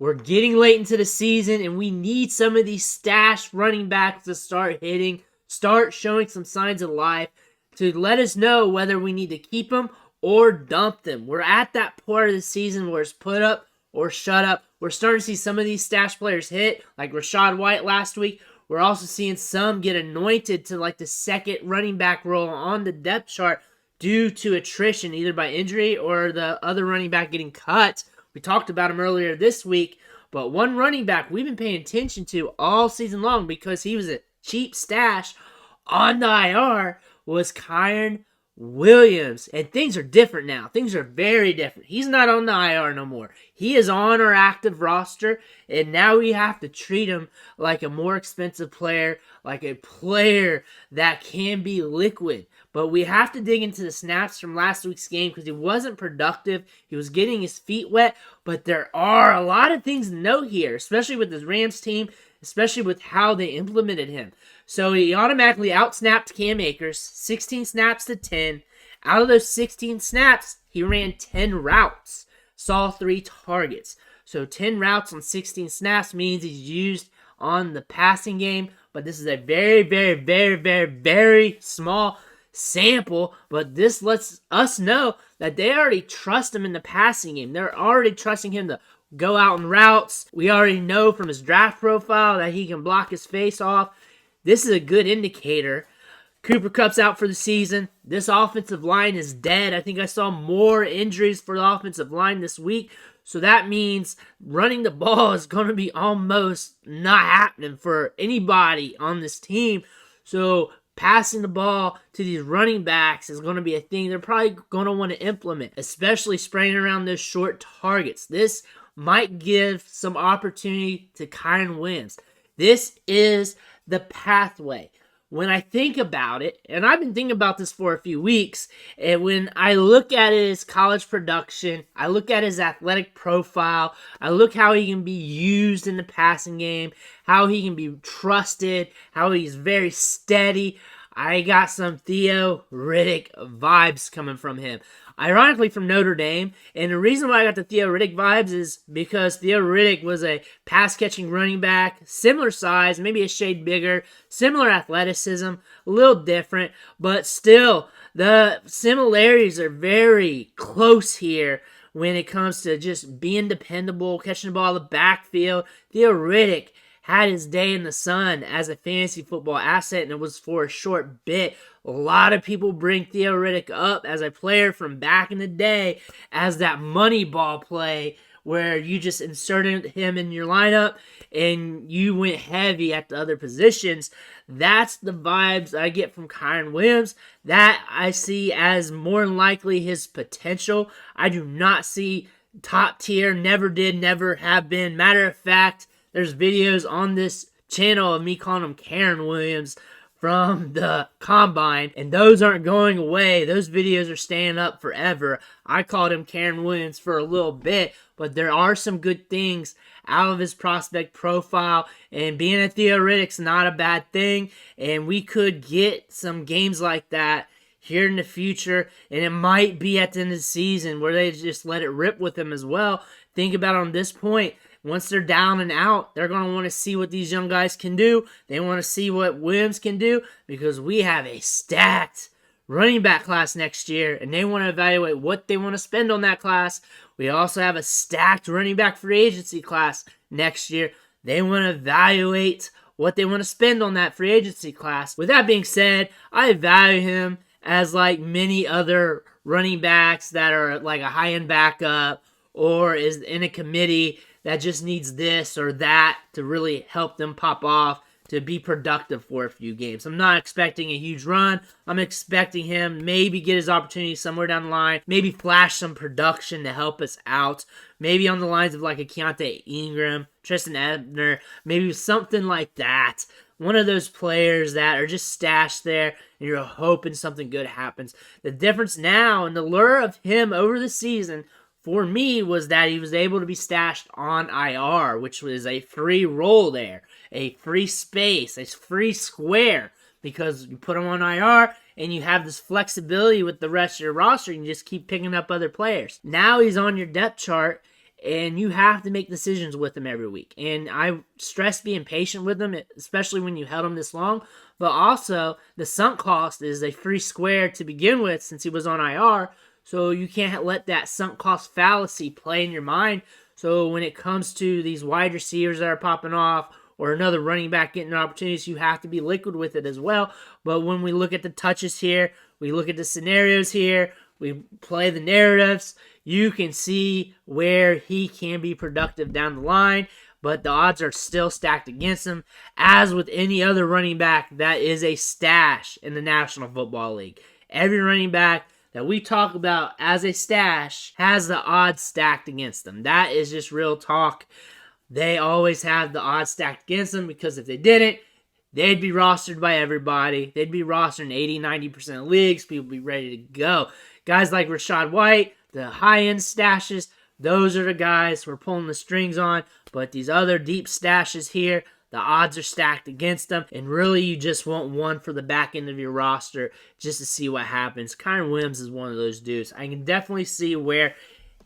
We're getting late into the season, and we need some of these stashed running backs to start hitting, start showing some signs of life to let us know whether we need to keep them or dump them. We're at that part of the season where it's put up or shut up. We're starting to see some of these stash players hit, like Rachaad White last week. We're also seeing some get anointed to like the second running back role on the depth chart due to attrition, either by injury or the other running back getting cut. We talked about him earlier this week, but one running back we've been paying attention to all season long because he was a cheap stash on the IR was Kyren Williams. And things are different now. Things are very different. He's not on the IR no more. He is on our active roster, and now we have to treat him like a more expensive player, like a player that can be liquid. But we have to dig into the snaps from last week's game because he wasn't productive. He was getting his feet wet, but there are a lot of things to note here, especially with this Rams team, especially with how they implemented him. So he automatically outsnapped Cam Akers, 16 snaps to 10. Out of those 16 snaps, he ran 10 routes, saw 3 targets. So 10 routes on 16 snaps means he's used on the passing game, but this is a very, very, very, very, very small sample, but this lets us know that they already trust him in the passing game. They're already trusting him to go out in routes. We already know from his draft profile that he can block his face off. This is a good indicator. Cooper Kupp's out for the season. This offensive line is dead. I think I saw more injuries for the offensive line this week. So that means running the ball is going to be almost not happening for anybody on this team. So passing the ball to these running backs is going to be a thing they're probably going to want to implement, especially spraying around those short targets. This might give some opportunity to Kyren Williams. This is the pathway. When I think about it, and I've been thinking about this for a few weeks, and when I look at his college production, I look at his athletic profile, I look how he can be used in the passing game, how he can be trusted, how he's very steady, I got some Theo Riddick vibes coming from him. Ironically, from Notre Dame. And the reason why I got the Theo Riddick vibes is because Theo Riddick was a pass-catching running back, similar size, maybe a shade bigger, similar athleticism, a little different, but still, the similarities are very close here when it comes to just being dependable, catching the ball in the backfield. Theo Riddick had his day in the sun as a fantasy football asset, and it was for a short bit. A lot of people bring Theo Riddick up as a player from back in the day as that money ball play where you just inserted him in your lineup and you went heavy at the other positions. That's the vibes I get from Kyren Williams. That I see as more than likely his potential. I do not see top tier, never did, never have been. Matter of fact, there's videos on this channel of me calling him Kyren Williams from the combine, and those aren't going away. Those videos are staying up forever. I called him Kyren Williams for a little bit, but there are some good things out of his prospect profile, and being a Theo Riddick's not a bad thing, and we could get some games like that here in the future, and it might be at the end of the season where they just let it rip with him as well. Think about it on this point. Once they're down and out, they're going to want to see what these young guys can do. They want to see what Williams can do because we have a stacked running back class next year, and they want to evaluate what they want to spend on that class. We also have a stacked running back free agency class next year. They want to evaluate what they want to spend on that free agency class. With that being said, I value him as like many other running backs that are like a high-end backup or is in a committee that just needs this or that to really help them pop off to be productive for a few games. I'm not expecting a huge run. I'm expecting him maybe get his opportunity somewhere down the line, maybe flash some production to help us out, maybe on the lines of like a Keontae Ingram, Tristan Ebner, maybe something like that. One of those players that are just stashed there and you're hoping something good happens. The difference now and the lure of him over the season for me was that he was able to be stashed on IR, which was a free role there, a free space, a free square, because you put him on IR and you have this flexibility with the rest of your roster. You can just keep picking up other players. Now he's on your depth chart, and you have to make decisions with him every week. And I stress being patient with him, especially when you held him this long. But also, the sunk cost is a free square to begin with since he was on IR. So you can't let that sunk cost fallacy play in your mind. So when it comes to these wide receivers that are popping off or another running back getting opportunities, you have to be liquid with it as well. But when we look at the touches here, we look at the scenarios here, we play the narratives, you can see where he can be productive down the line, but the odds are still stacked against him. As with any other running back, that is a stash in the National Football League. Every running back that we talk about as a stash has the odds stacked against them. That is just real talk. They always have the odds stacked against them because if they didn't, they'd be rostered by everybody. They'd be rostered in 80-90% of leagues. People would be ready to go. Guys like Rachaad White, the high-end stashes, those are the guys we're pulling the strings on. But these other deep stashes here, the odds are stacked against them. And really, you just want one for the back end of your roster just to see what happens. Kyren Williams is one of those dudes. I can definitely see where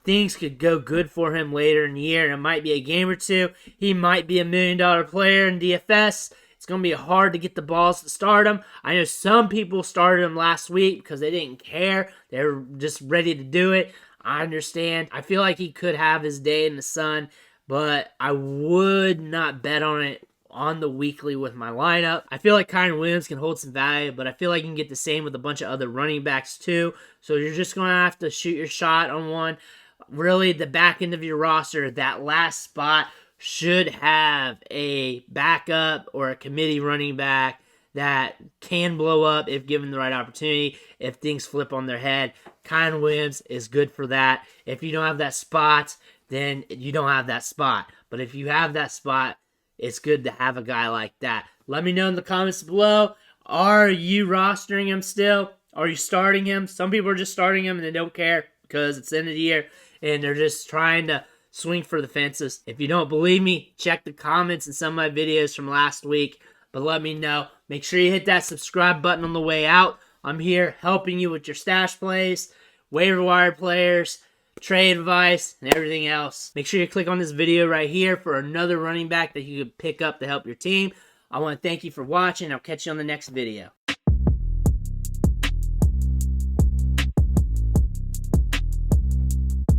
things could go good for him later in the year. And it might be a game or two. He might be $1 million player in DFS. It's going to be hard to get the balls to start him. I know some people started him last week because they didn't care. They were just ready to do it. I understand. I feel like he could have his day in the sun, but I would not bet on it on the weekly with my lineup. I feel like Kyren Williams can hold some value, but I feel like you can get the same with a bunch of other running backs too. So you're just going to have to shoot your shot on one. Really, the back end of your roster, that last spot, should have a backup or a committee running back that can blow up if given the right opportunity, if things flip on their head. Kyren Williams is good for that. If you don't have that spot, then you don't have that spot. But if you have that spot, it's good to have a guy like that. Let me know in the comments below. Are you rostering him still? Are you starting him? Some people are just starting him and they don't care because it's the end of the year and they're just trying to swing for the fences. If you don't believe me, check the comments in some of my videos from last week. But let me know. Make sure you hit that subscribe button on the way out. I'm here helping you with your stash plays, waiver wire players, trade advice, and everything else. Make sure you click on this video right here for another running back that you could pick up to help your team. I want to thank you for watching. I'll catch you on the next video.